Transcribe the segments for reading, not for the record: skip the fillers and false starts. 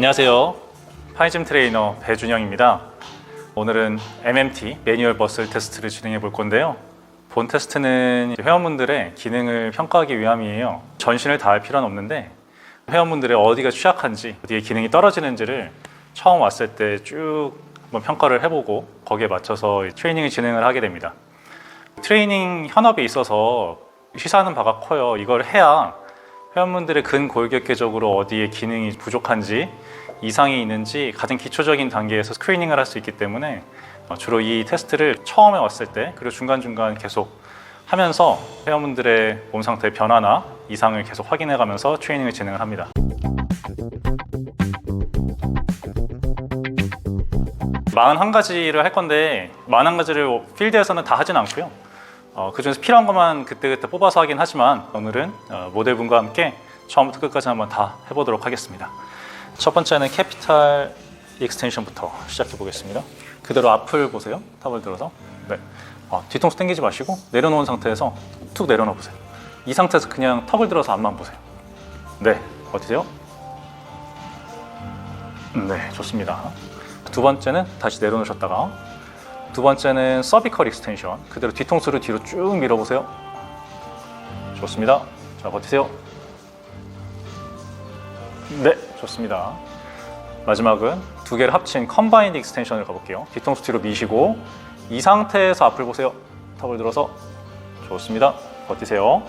안녕하세요. 파이즘 트레이너 배준영입니다. 오늘은 MMT 매뉴얼 머슬 테스트를 진행해 볼 건데요. 본 테스트는 회원분들의 기능을 평가하기 위함이에요. 전신을 다할 필요는 없는데 회원분들의 어디가 취약한지, 어디에 기능이 떨어지는지를 처음 왔을 때 쭉 한번 평가를 해보고 거기에 맞춰서 트레이닝을 진행을 하게 됩니다. 트레이닝 현업에 있어서 시사하는 바가 커요. 이걸 해야 회원분들의 근골격계적으로 어디에 기능이 부족한지, 이상이 있는지 가장 기초적인 단계에서 스크리닝을 할 수 있기 때문에 주로 이 테스트를 처음에 왔을 때 그리고 중간중간 계속 하면서 회원분들의 몸 상태의 변화나 이상을 계속 확인해 가면서 트레이닝을 진행을 합니다. 만 한 가지를 할 건데 41가지를 필드에서는 다 하진 않고요. 그 중에서 필요한 것만 그때그때 뽑아서 하긴 하지만 오늘은 모델분과 함께 처음부터 끝까지 한번 다 해보도록 하겠습니다. 첫 번째는 캐피탈 익스텐션부터 시작해 보겠습니다. 그대로 앞을 보세요. 탑을 들어서. 네. 뒤통수 당기지 마시고 내려놓은 상태에서 툭 내려놓아 보세요. 이 상태에서 그냥 턱을 들어서 앞만 보세요. 네. 어떠세요? 네, 좋습니다. 두 번째는 다시 내려놓으셨다가 두 번째는 서비컬 익스텐션. 그대로 뒤통수를 뒤로 쭉 밀어보세요. 좋습니다. 자, 버티세요. 네, 좋습니다. 마지막은 두 개를 합친 컴바인드 익스텐션을 가볼게요. 뒤통수 뒤로 미시고 이 상태에서 앞을 보세요. 턱을 들어서. 좋습니다. 버티세요.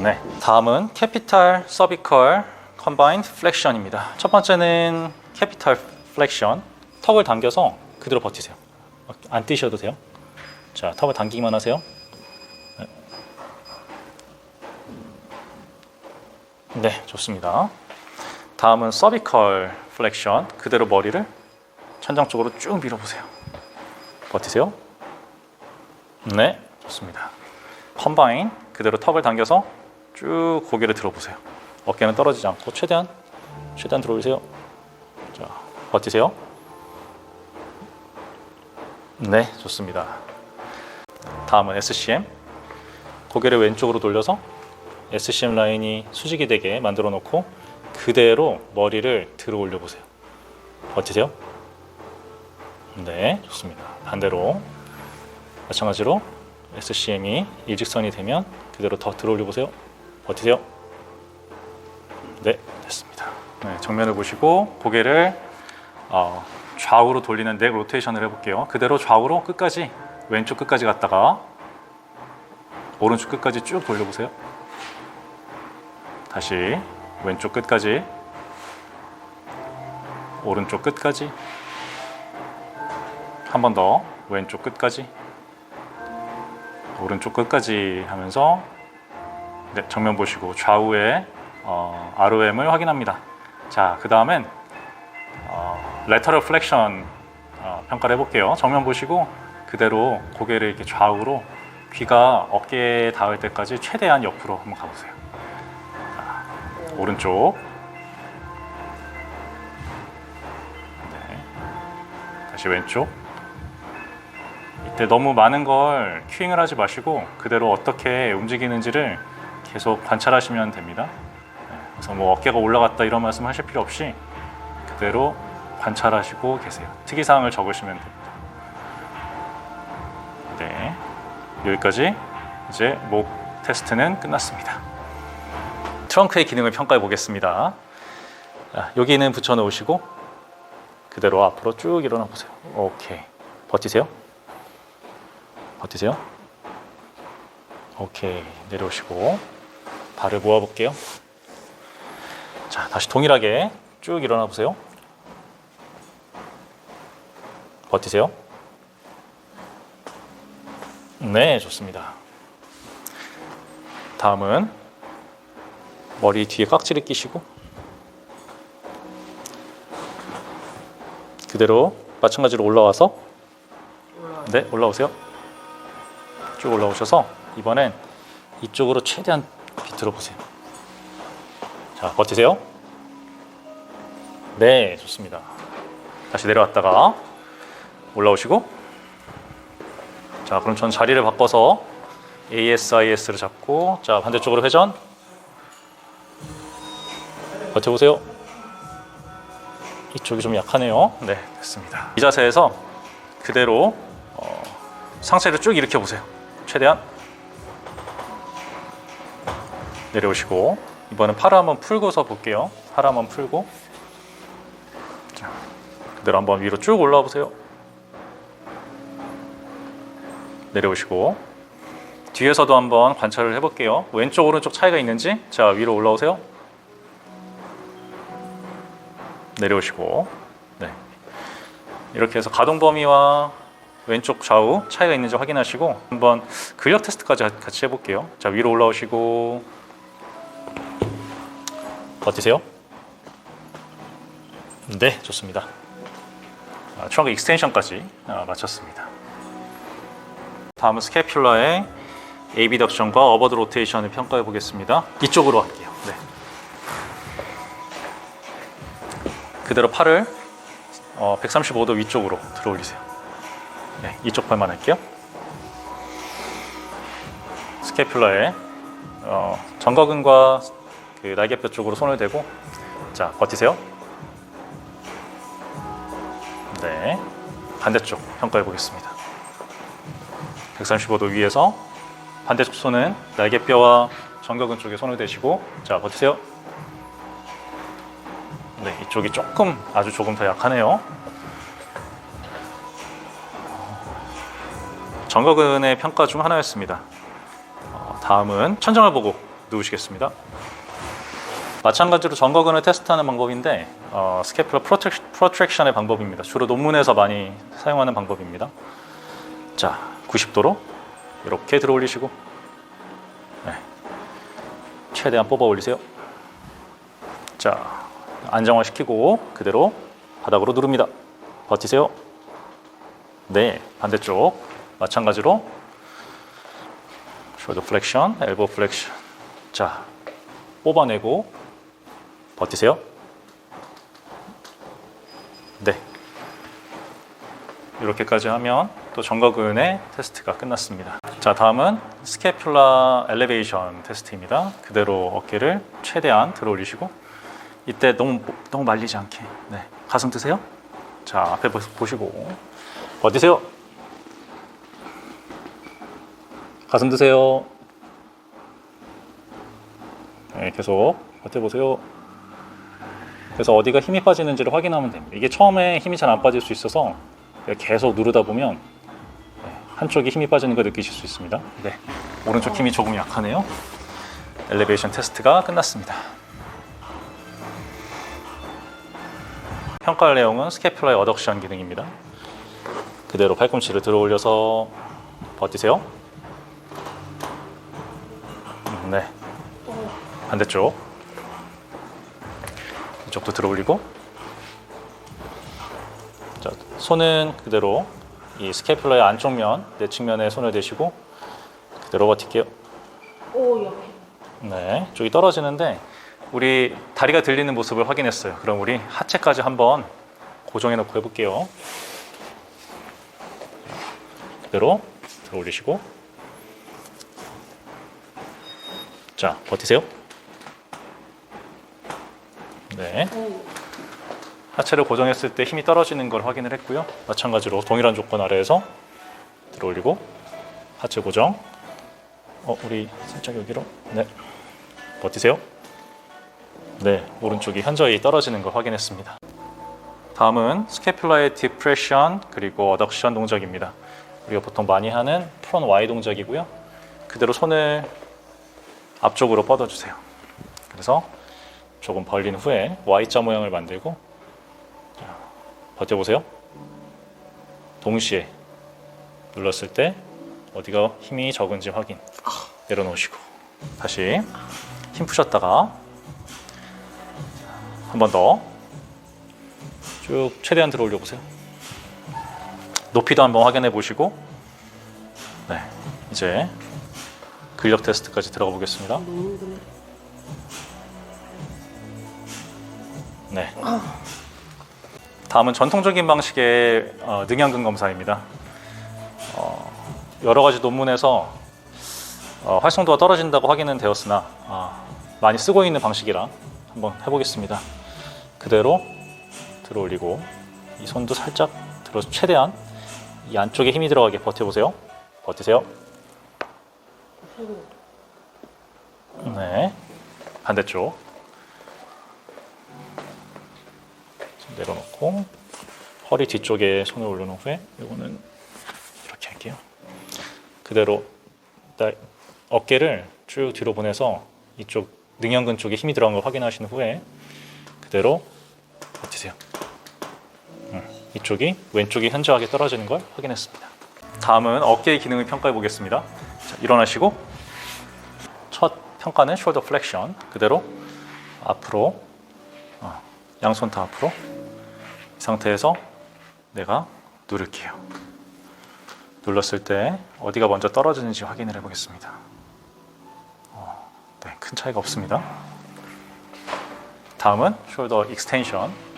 네, 다음은 캐피탈 서비컬 컴바인드 플렉션입니다. 첫 번째는 캐피탈 플렉션. 턱을 당겨서 그대로 버티세요. 안 뛰셔도 돼요. 자, 턱을 당기기만 하세요. 네, 좋습니다. 다음은 서비컬 플렉션. 그대로 머리를 천장 쪽으로 쭉 밀어보세요. 버티세요. 네, 좋습니다. 컴바인. 그대로 턱을 당겨서 쭉 고개를 들어보세요. 어깨는 떨어지지 않고 최대한 들어올리세요. 자, 버티세요. 네, 좋습니다. 다음은 SCM. 고개를 왼쪽으로 돌려서 SCM 라인이 수직이 되게 만들어 놓고 그대로 머리를 들어 올려 보세요. 버티세요. 네, 좋습니다. 반대로 마찬가지로 SCM이 일직선이 되면 그대로 더 들어 올려 보세요. 버티세요. 네, 됐습니다. 네, 정면을 보시고 고개를 좌우로 돌리는 넥 로테이션을 해볼게요. 그대로 좌우로 끝까지, 왼쪽 끝까지 갔다가 오른쪽 끝까지 쭉 돌려보세요. 다시 왼쪽 끝까지, 오른쪽 끝까지, 한 번 더 왼쪽 끝까지, 오른쪽 끝까지 하면서 네, 정면 보시고 좌우의 ROM을 확인합니다. 자, 그 다음엔 레터럴 플렉션 평가를 해볼게요. 정면 보시고 그대로 고개를 이렇게 좌우로 귀가 어깨에 닿을 때까지 최대한 옆으로 한번 가보세요. 자, 오른쪽. 네. 다시 왼쪽. 이때 너무 많은 걸 큐잉을 하지 마시고 그대로 어떻게 움직이는지를 계속 관찰하시면 됩니다. 네. 그래서 뭐 어깨가 올라갔다 이런 말씀 하실 필요 없이 그대로 관찰하시고 계세요. 특이사항을 적으시면 됩니다. 네, 여기까지 이제 목 테스트는 끝났습니다. 트렁크의 기능을 평가해 보겠습니다. 여기는 붙여 놓으시고 그대로 앞으로 쭉 일어나 보세요. 오케이. 버티세요. 버티세요. 오케이. 내려오시고 발을 모아 볼게요. 자, 다시 동일하게 쭉 일어나 보세요. 버티세요. 네, 좋습니다. 다음은 머리 뒤에 깍지를 끼시고 그대로 마찬가지로 올라와서 네, 올라오세요. 쭉 올라오셔서 이번엔 이쪽으로 최대한 비틀어 보세요. 자, 버티세요. 네, 좋습니다. 다시 내려왔다가 올라오시고 자, 그럼 전 자리를 바꿔서 ASIS를 잡고 자, 반대쪽으로 회전. 버텨보세요. 이쪽이 좀 약하네요. 네, 됐습니다. 이 자세에서 그대로 상체를 쭉 일으켜 보세요. 최대한 내려오시고, 이번엔 팔을 한번 풀고서 볼게요. 팔을 한번 풀고, 자, 그대로 한번 위로 쭉 올라와 보세요. 내려오시고, 뒤에서도 한번 관찰을 해볼게요. 왼쪽 오른쪽 차이가 있는지. 자, 위로 올라오세요. 내려오시고, 네, 이렇게 해서 가동 범위와 왼쪽 좌우 차이가 있는지 확인하시고 한번 근력 테스트까지 같이 해볼게요. 자, 위로 올라오시고 버티세요. 네, 좋습니다. 트렁크 익스텐션까지 마쳤습니다. 다음은 스캐퓰라의 에이비덕션과 어버드 로테이션을 평가해 보겠습니다. 이쪽으로 할게요. 네. 그대로 팔을 135도 위쪽으로 들어 올리세요. 네, 이쪽 팔만 할게요. 스캐퓰라의 정거근과 그 날개뼈 쪽으로 손을 대고, 자, 버티세요. 네, 반대쪽 평가해 보겠습니다. 135도 위에서 반대쪽 손은 날개뼈와 정거근 쪽에 손을 대시고, 자, 버티세요. 네, 이쪽이 아주 조금 더 약하네요. 정거근의 평가 중 하나였습니다. 다음은 천장을 보고 누우시겠습니다. 마찬가지로 정거근을 테스트하는 방법인데 스캐퓰러 프로트랙션의 방법입니다. 주로 논문에서 많이 사용하는 방법입니다. 자, 90도로 이렇게 들어 올리시고, 네, 최대한 뽑아 올리세요. 자, 안정화시키고 그대로 바닥으로 누릅니다. 버티세요. 네, 반대쪽 마찬가지로 숄더 플렉션, 엘보 플렉션. 자, 뽑아내고 버티세요. 네, 이렇게까지 하면 또 정거근의 테스트가 끝났습니다. 자, 다음은 스캐퓰라 엘리베이션 테스트입니다. 그대로 어깨를 최대한 들어 올리시고, 이때 너무 말리지 않게, 네, 가슴 드세요. 자, 앞에 보시고 버티세요. 가슴 드세요. 네, 계속 버텨보세요. 그래서 어디가 힘이 빠지는지를 확인하면 됩니다. 이게 처음에 힘이 잘 안 빠질 수 있어서 계속 누르다 보면 한쪽이 힘이 빠지는 걸 느끼실 수 있습니다. 네, 오른쪽 힘이 조금 약하네요. 엘리베이션 테스트가 끝났습니다. 평가할 내용은 스캐퓰라의 어덕션 기능입니다. 그대로 팔꿈치를 들어 올려서 버티세요. 네, 반대쪽 이쪽도 들어 올리고, 자, 손은 그대로 이 스캐퓰라의 안쪽 면, 내측면에 손을 대시고 그대로 버틸게요. 오, 옆에. 네, 쪽이 떨어지는데 우리 다리가 들리는 모습을 확인했어요. 그럼 우리 하체까지 한번 고정해 놓고 해볼게요. 그대로 들어 올리시고, 자, 버티세요. 네, 하체를 고정했을 때 힘이 떨어지는 걸 확인을 했고요. 마찬가지로 동일한 조건 아래에서 들어 올리고 하체 고정. 우리 살짝 여기로. 네, 버티세요. 네, 오른쪽이 현저히 떨어지는 걸 확인했습니다. 다음은 스캐퓰라의 디프레션 그리고 어덕션 동작입니다. 우리가 보통 많이 하는 프론 Y 동작이고요. 그대로 손을 앞쪽으로 뻗어주세요. 그래서 조금 벌린 후에 Y자 모양을 만들고, 자, 버텨보세요. 동시에 눌렀을 때 어디가 힘이 적은지 확인. 내려놓으시고 다시 힘 푸셨다가 한 번 더 쭉 최대한 들어 올려 보세요. 높이도 한번 확인해 보시고, 네, 이제 근력 테스트까지 들어가 보겠습니다. 네, 다음은 전통적인 방식의 능형근 검사입니다. 여러 가지 논문에서 활성도가 떨어진다고 확인은 되었으나 많이 쓰고 있는 방식이라 한번 해보겠습니다. 그대로 들어 올리고 이 손도 살짝 들어서 최대한 이 안쪽에 힘이 들어가게 버텨보세요. 버티세요. 네, 반대쪽 내려놓고 허리 뒤쪽에 손을 올려놓은 후에 이거는 이렇게 할게요. 그대로 어깨를 쭉 뒤로 보내서 이쪽 능형근 쪽에 힘이 들어간 걸 확인하신 후에 그대로 버티세요. 이쪽이 왼쪽이 현저하게 떨어지는 걸 확인했습니다. 다음은 어깨의 기능을 평가해 보겠습니다. 자, 일어나시고 첫 평가는 숄더 플렉션. 그대로 앞으로 양손 다 앞으로 이 상태에서 내가 누를게요. 눌렀을 때 어디가 먼저 떨어지는지 확인을 해 보겠습니다. 네, 큰 차이가 없습니다. 다음은 숄더 익스텐션.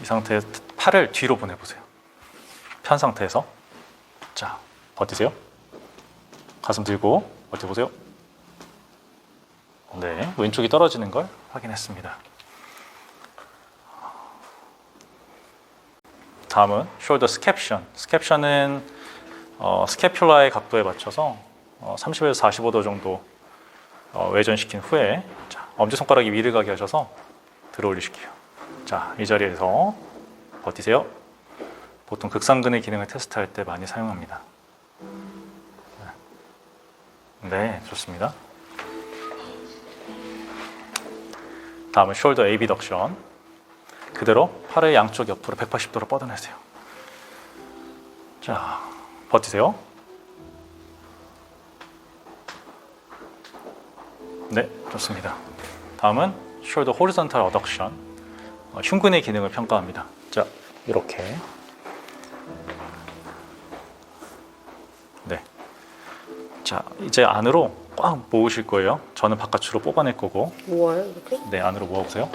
이 상태에서 팔을 뒤로 보내보세요. 편 상태에서 자, 버티세요. 가슴 들고 버텨보세요. 네, 왼쪽이 떨어지는 걸 확인했습니다. 다음은 숄더 스캡션. 스캡션은 스캐퓰라의 각도에 맞춰서 30에서 45도 정도 외전시킨 후에 자, 엄지손가락이 위를 가게 하셔서 들어 올리실게요. 자, 이 자리에서 버티세요. 보통 극상근의 기능을 테스트할 때 많이 사용합니다. 네, 좋습니다. 다음은 숄더 에이비덕션. 그대로 팔을 양쪽 옆으로 180도로 뻗어내세요. 자, 버티세요. 네, 좋습니다. 다음은 숄더 호리존탈 어덕션. 흉근의 기능을 평가합니다. 자, 이렇게. 네. 자, 이제 안으로 꽉 모으실 거예요. 저는 바깥으로 뽑아낼 거고. 모아요, 이렇게? 네, 안으로 모아보세요.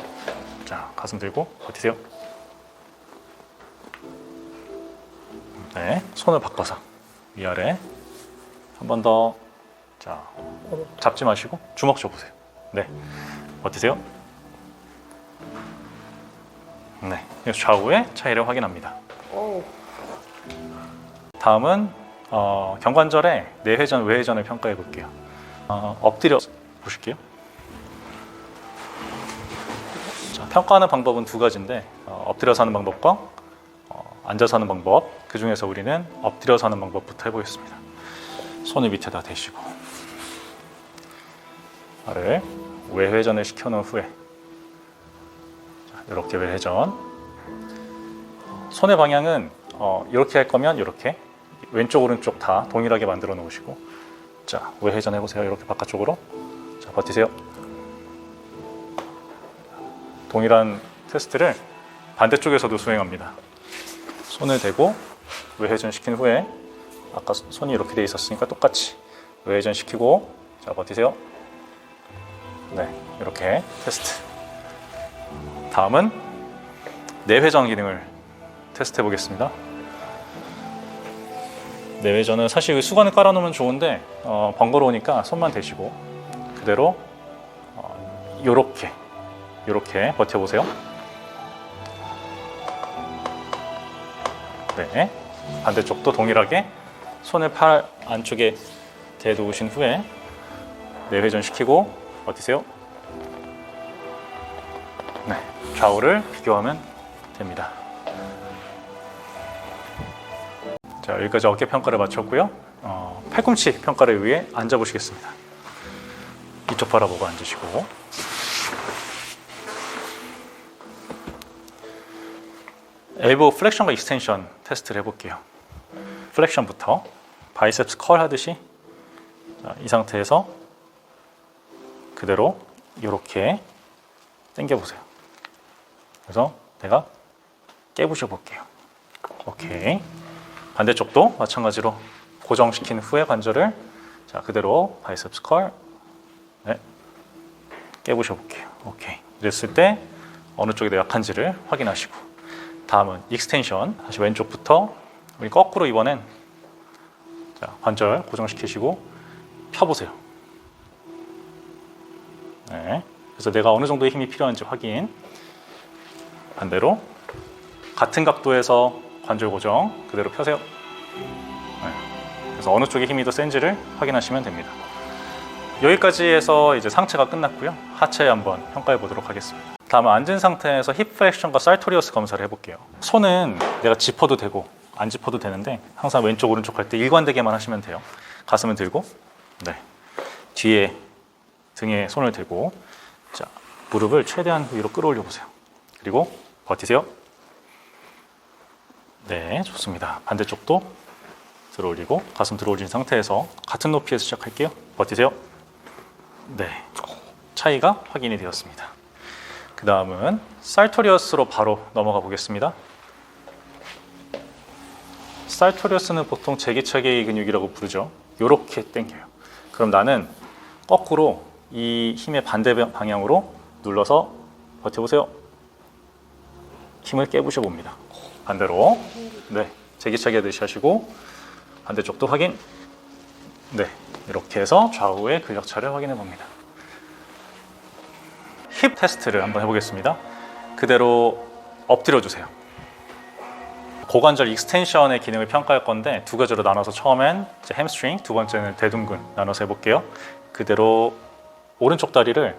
자, 가슴 들고 버티세요. 네, 손을 바꿔서 위아래 한 번 더. 자, 잡지 마시고 주먹 줘보세요. 네, 버티세요. 네, 좌우의 차이를 확인합니다. 오. 다음은 경관절의 내회전, 외회전을 평가해 볼게요. 엎드려 보실게요. 자, 평가하는 방법은 두 가지인데 엎드려서 하는 방법과 앉아서 하는 방법. 그 중에서 우리는 엎드려서 하는 방법부터 해보겠습니다. 손을 밑에다 대시고 발을 외회전을 시켜놓은 후에 자, 이렇게 외회전. 손의 방향은 이렇게 할 거면 이렇게 왼쪽 오른쪽 다 동일하게 만들어 놓으시고 자, 외회전 해보세요. 이렇게 바깥쪽으로. 자, 버티세요. 동일한 테스트를 반대쪽에서도 수행합니다. 손을 대고 외회전 시킨 후에 아까 손이 이렇게 돼 있었으니까 똑같이 외회전 시키고 자, 버티세요. 네, 이렇게 테스트. 다음은 내회전 기능을 테스트 해 보겠습니다. 내회전은 사실 수건을 깔아놓으면 좋은데 번거로우니까 손만 대시고 그대로 요렇게 버텨보세요. 네, 반대쪽도 동일하게 손을 팔 안쪽에 대놓으신 후에 내회전 시키고 버티세요. 네, 좌우를 비교하면 됩니다. 자, 여기까지 어깨 평가를 마쳤고요. 팔꿈치 평가를 위해 앉아보시겠습니다. 이쪽 바라보고 앉으시고 엘보 플렉션과 익스텐션 테스트를 해볼게요. 플렉션부터 바이셉스 컬 하듯이 자, 이 상태에서 그대로 이렇게 당겨보세요. 그래서 내가 깨부셔 볼게요. 오케이. 반대쪽도 마찬가지로 고정시킨 후에 관절을 자, 그대로 바이셉스 컬 네, 깨부셔 볼게요. 오케이. 이랬을 때 어느 쪽이 더 약한지를 확인하시고 다음은 익스텐션. 다시 왼쪽부터 우리 거꾸로 이번엔 자, 관절 고정시키시고 펴보세요. 네. 그래서 내가 어느 정도의 힘이 필요한지 확인. 반대로 같은 각도에서 관절 고정 그대로 펴세요. 네. 그래서 어느 쪽에 힘이 더 센지를 확인하시면 됩니다. 여기까지 해서 이제 상체가 끝났고요. 하체 한번 평가해 보도록 하겠습니다. 다음은 앉은 상태에서 힙 플렉션과 살토리어스 검사를 해볼게요. 손은 내가 짚어도 되고 안 짚어도 되는데 항상 왼쪽 오른쪽 할 때 일관되게만 하시면 돼요. 가슴은 들고, 네, 뒤에 등에 손을 대고, 자, 무릎을 최대한 위로 끌어올려 보세요. 그리고 버티세요. 네, 좋습니다. 반대쪽도 들어 올리고 가슴 들어 올린 상태에서 같은 높이에서 시작할게요. 버티세요. 네, 차이가 확인이 되었습니다. 그 다음은 살토리어스로 바로 넘어가 보겠습니다. 살토리어스는 보통 제기차기 근육이라고 부르죠. 이렇게 당겨요. 그럼 나는 거꾸로 이 힘의 반대 방향으로 눌러서 버텨보세요. 힘을 깨부셔 봅니다. 반대로, 네, 제기차기 하듯이 하시고 반대쪽도 확인. 네, 이렇게 해서 좌우의 근력차를 확인해 봅니다. 힙 테스트를 한번 해보겠습니다. 그대로 엎드려 주세요. 고관절 익스텐션의 기능을 평가할 건데 두 가지로 나눠서 처음엔 햄스트링, 두 번째는 대둔근 나눠서 해볼게요. 그대로 오른쪽 다리를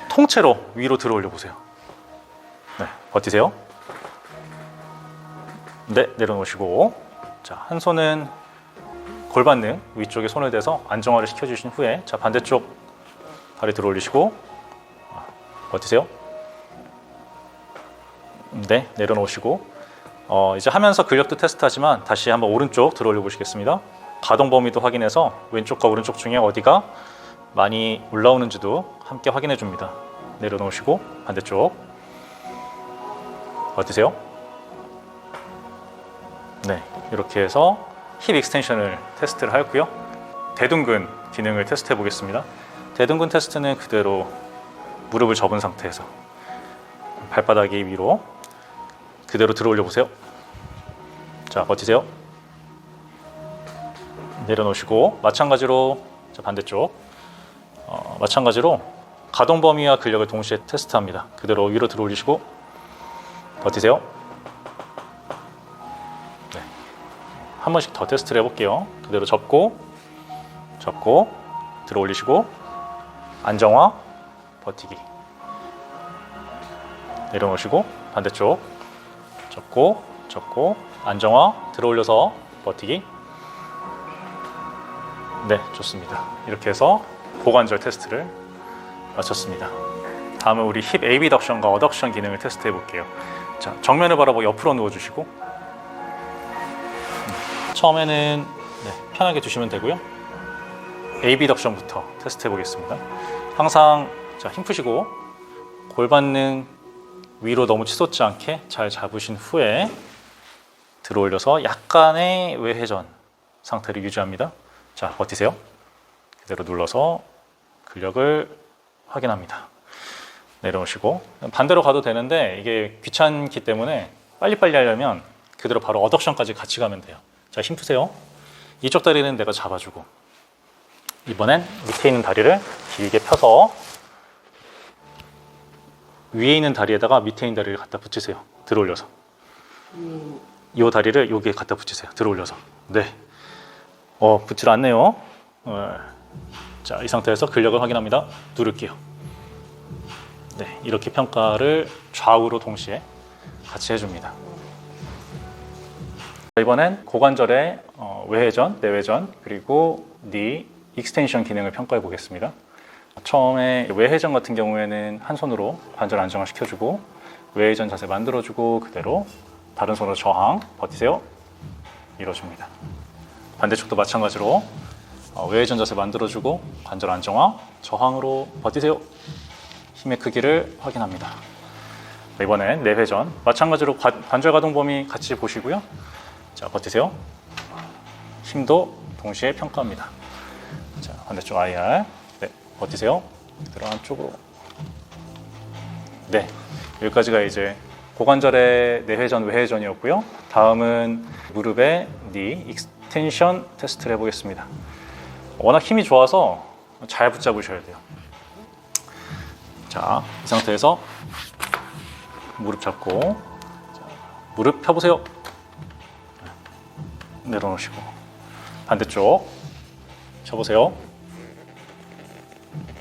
통째로 위로 들어 올려 보세요. 네, 버티세요. 네, 내려놓으시고, 자, 한 손은 골반등 위쪽에 손을 대서 안정화를 시켜주신 후에, 자, 반대쪽 다리 들어 올리시고 버티세요. 네, 내려놓으시고, 이제 하면서 근력도 테스트하지만 다시 한번 오른쪽 들어 올려 보시겠습니다. 가동 범위도 확인해서 왼쪽과 오른쪽 중에 어디가 많이 올라오는지도 함께 확인해 줍니다. 내려놓으시고 반대쪽 버티세요. 네, 이렇게 해서 힙 익스텐션을 테스트를 하였고요. 대둔근 기능을 테스트해 보겠습니다. 대둔근 테스트는 그대로 무릎을 접은 상태에서 발바닥이 위로 그대로 들어 올려 보세요. 자, 버티세요. 내려놓으시고 마찬가지로, 자, 반대쪽 마찬가지로 가동 범위와 근력을 동시에 테스트합니다. 그대로 위로 들어 올리시고 버티세요. 네. 한 번씩 더 테스트를 해볼게요. 그대로 접고 들어 올리시고 안정화, 버티기. 내려놓으시고 반대쪽 접고 안정화, 들어 올려서 버티기. 네, 좋습니다. 이렇게 해서 고관절 테스트를 마쳤습니다. 다음은 우리 힙 에이비덕션과 어덕션 기능을 테스트해 볼게요. 자, 정면을 바라보고 옆으로 누워주시고, 처음에는 네, 편하게 두시면 되고요. 에이비덕션부터 테스트해 보겠습니다. 항상, 자, 힘 푸시고 골반등 위로 너무 치솟지 않게 잘 잡으신 후에 들어 올려서 약간의 외회전 상태를 유지합니다. 자, 버티세요. 그대로 눌러서 근력을 확인합니다. 내려오시고, 반대로 가도 되는데 이게 귀찮기 때문에 빨리빨리 하려면 그대로 바로 어덕션까지 같이 가면 돼요. 자, 힘 푸세요. 이쪽 다리는 내가 잡아주고, 이번엔 밑에 있는 다리를 길게 펴서 위에 있는 다리에다가 밑에 있는 다리를 갖다 붙이세요. 들어 올려서. 이 다리를 여기에 갖다 붙이세요. 들어 올려서. 네. 붙질 않네요. 자, 이 상태에서 근력을 확인합니다. 누를게요. 네, 이렇게 평가를 좌우로 동시에 같이 해줍니다. 이번엔 고관절의 외회전, 내회전, 그리고 니 익스텐션 기능을 평가해 보겠습니다. 처음에 외회전 같은 경우에는 한 손으로 관절 안정화 시켜주고 외회전 자세 만들어주고 그대로 다른 손으로 저항, 버티세요. 밀어줍니다. 반대쪽도 마찬가지로 외회전 자세 만들어주고 관절 안정화, 저항으로 버티세요. 힘의 크기를 확인합니다. 이번엔 내회전 마찬가지로 관절 가동 범위 같이 보시고요. 자, 버티세요. 힘도 동시에 평가합니다. 자, 반대쪽 IR. 네, 버티세요. 그대로 안쪽으로. 네, 여기까지가 이제 고관절의 내회전, 외회전이었고요. 다음은 무릎의 니 익스텐션 테스트를 해보겠습니다. 워낙 힘이 좋아서 잘 붙잡으셔야 돼요. 자, 이 상태에서 무릎 잡고 자, 무릎 펴보세요. 내려놓으시고 반대쪽 펴보세요.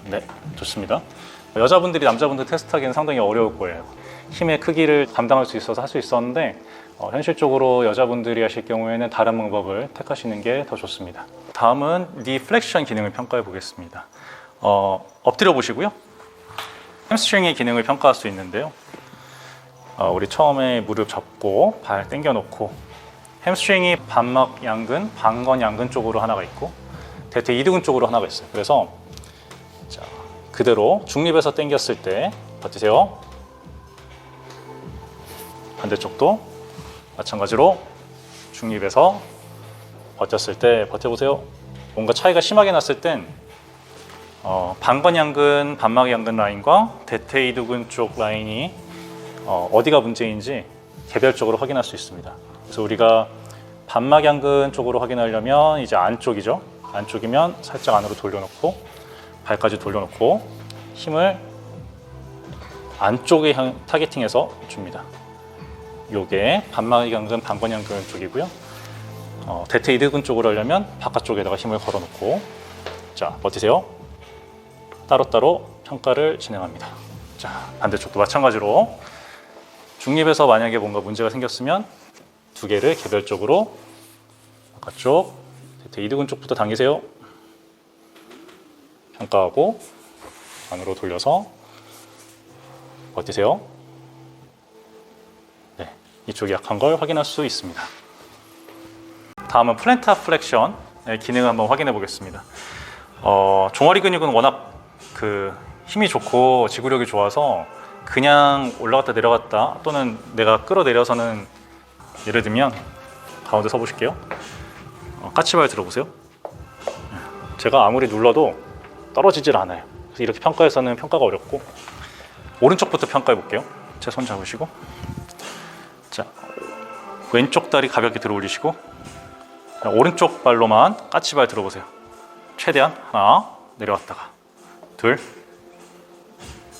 네, 좋습니다. 여자분들이 남자분들 테스트하기는 상당히 어려울 거예요. 힘의 크기를 감당할 수 있어서 할 수 있었는데 현실적으로 여자분들이 하실 경우에는 다른 방법을 택하시는 게 더 좋습니다. 다음은 니 플렉션 기능을 평가해 보겠습니다. 엎드려 보시고요. 햄스트링의 기능을 평가할 수 있는데요. 우리 처음에 무릎 접고 발 당겨 놓고 햄스트링이 반막 양근, 방건 양근 쪽으로 하나가 있고 대퇴 이두근 쪽으로 하나가 있어요. 그래서 자, 그대로 중립에서 당겼을 때 버티세요. 반대쪽도 마찬가지로 중립에서 버텼을 때 버텨보세요. 뭔가 차이가 심하게 났을 땐 방건 양근, 반막 양근 라인과 대퇴 이두근 쪽 라인이 어디가 문제인지 개별적으로 확인할 수 있습니다. 그래서 우리가 반막 양근 쪽으로 확인하려면 이제 안쪽이죠. 안쪽이면 살짝 안으로 돌려놓고 발까지 돌려놓고 힘을 안쪽에 타겟팅해서 줍니다. 요게 반막 양근, 방건 양근 쪽이고요. 대퇴 이두근 쪽으로 하려면 바깥쪽에다가 힘을 걸어놓고 자, 버티세요. 따로따로 평가를 진행합니다. 자, 반대쪽도 마찬가지로 중립에서 만약에 뭔가 문제가 생겼으면 두 개를 개별적으로 바깥쪽, 대퇴 이두근 쪽부터 당기세요. 평가하고 안으로 돌려서 버티세요. 네, 이쪽이 약한 걸 확인할 수 있습니다. 다음은 플랜타 플렉션의 기능을 한번 확인해 보겠습니다. 종아리 근육은 워낙 힘이 좋고 지구력이 좋아서 그냥 올라갔다 내려갔다 또는 내가 끌어내려서는 예를 들면 가운데 서 보실게요. 까치발 들어보세요. 제가 아무리 눌러도 떨어지질 않아요. 그래서 이렇게 평가해서는 평가가 어렵고 오른쪽부터 평가해 볼게요. 제 손 잡으시고 자, 왼쪽 다리 가볍게 들어 올리시고 오른쪽 발로만 까치발 들어보세요. 최대한 하나 내려왔다가 둘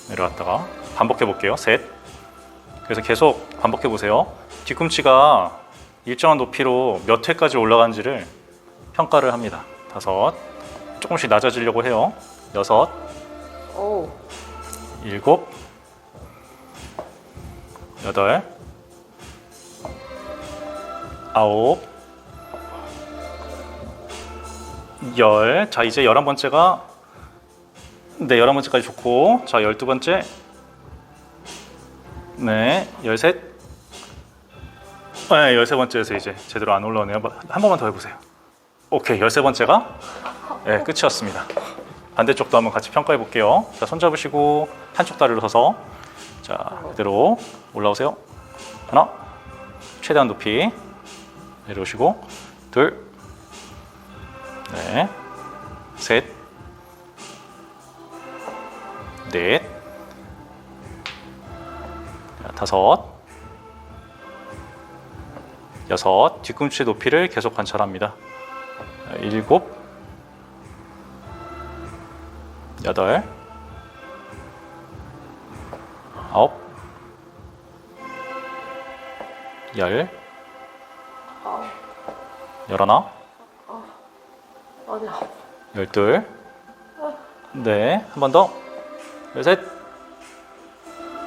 내려왔다가 반복해 볼게요. 셋. 그래서 계속 반복해 보세요. 뒤꿈치가 일정한 높이로 몇 회까지 올라간지를 평가를 합니다. 다섯. 조금씩 낮아지려고 해요. 여섯. 오. 일곱. 여덟. 아홉. 열. 자, 이제 11번째가 네, 11번째까지 좋고 자, 12번째 네, 13 네, 13번째에서 이제 제대로 안 올라오네요. 한 번만 더 해보세요. 오케이, 13번째가 네, 끝이었습니다. 반대쪽도 한번 같이 평가해 볼게요. 자, 손 잡으시고 한쪽 다리로 서서 자, 그대로 올라오세요. 하나, 최대한 높이 내려오시고 둘, 네, 셋, 넷, 다섯, 여섯, 뒤꿈치 높이를 계속 관찰합니다. 일곱, 여덟, 아홉, 열, 열하나, 아니야. 열둘, 네, 한 번 더, 열셋,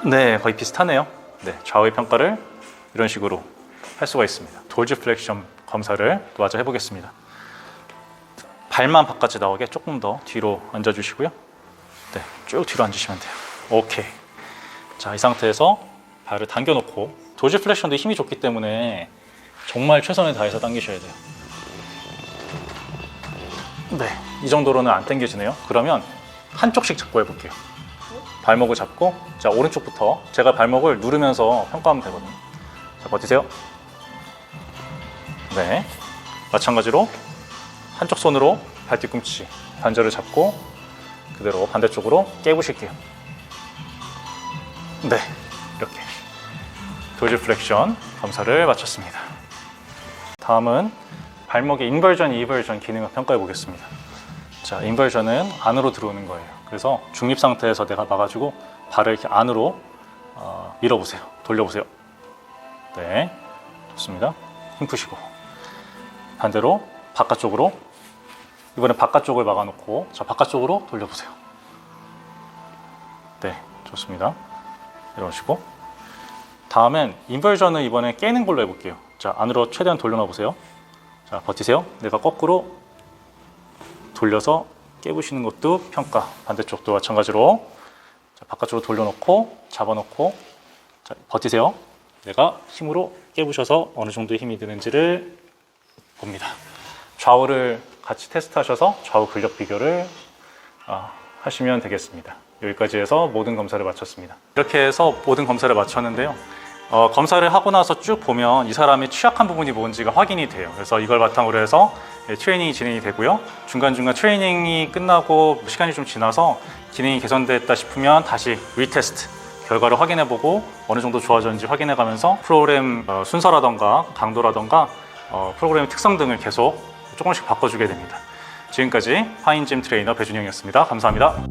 네, 거의 비슷하네요. 네, 좌우의 평가를 이런 식으로 할 수가 있습니다. 돌즈 플렉션 검사를 마저 해보겠습니다. 발만 바깥에 나오게 조금 더 뒤로 앉아주시고요. 네, 쭉 뒤로 앉으시면 돼요. 오케이. 자, 이 상태에서 발을 당겨놓고 돌즈 플렉션도 힘이 좋기 때문에 정말 최선을 다해서 당기셔야 돼요. 네, 이 정도로는 안 당겨지네요. 그러면 한쪽씩 잡고 해볼게요. 발목을 잡고 자, 오른쪽부터 제가 발목을 누르면서 평가하면 되거든요. 자, 버티세요. 네, 마찬가지로 한쪽 손으로 발 뒤꿈치 관절을 잡고 그대로 반대쪽으로 깨부실게요. 네, 이렇게 돌즈 플렉션 검사를 마쳤습니다. 다음은 발목의 인버전, 이버전 기능을 평가해 보겠습니다. 자, 인버전은 안으로 들어오는 거예요. 그래서 중립 상태에서 내가 봐가지고 발을 이렇게 안으로 밀어보세요. 돌려보세요. 네, 좋습니다. 힘 푸시고 반대로 바깥쪽으로, 이번엔 바깥쪽을 막아놓고 자 바깥쪽으로 돌려보세요. 네, 좋습니다. 이러시고 다음엔 인버전을 이번에 깨는 걸로 해볼게요. 자, 안으로 최대한 돌려놔 보세요. 자, 버티세요. 내가 거꾸로 돌려서 깨부시는 것도 평가. 반대쪽도 마찬가지로 자, 바깥쪽으로 돌려놓고 잡아놓고 자, 버티세요. 내가 힘으로 깨부셔서 어느 정도 힘이 드는지를 봅니다. 좌우를 같이 테스트하셔서 좌우 근력 비교를 하시면 되겠습니다. 여기까지 해서 모든 검사를 마쳤습니다. 이렇게 해서 모든 검사를 마쳤는데요. 검사를 하고 나서 쭉 보면 이 사람의 취약한 부분이 뭔지가 확인이 돼요. 그래서 이걸 바탕으로 해서 트레이닝이 진행이 되고요. 중간중간 트레이닝이 끝나고 시간이 좀 지나서 기능이 개선됐다 싶으면 다시 리테스트 결과를 확인해보고 어느 정도 좋아졌는지 확인해가면서 프로그램 순서라던가 강도라던가 프로그램 특성 등을 계속 조금씩 바꿔주게 됩니다. 지금까지 파인짐 트레이너 배준영이었습니다. 감사합니다.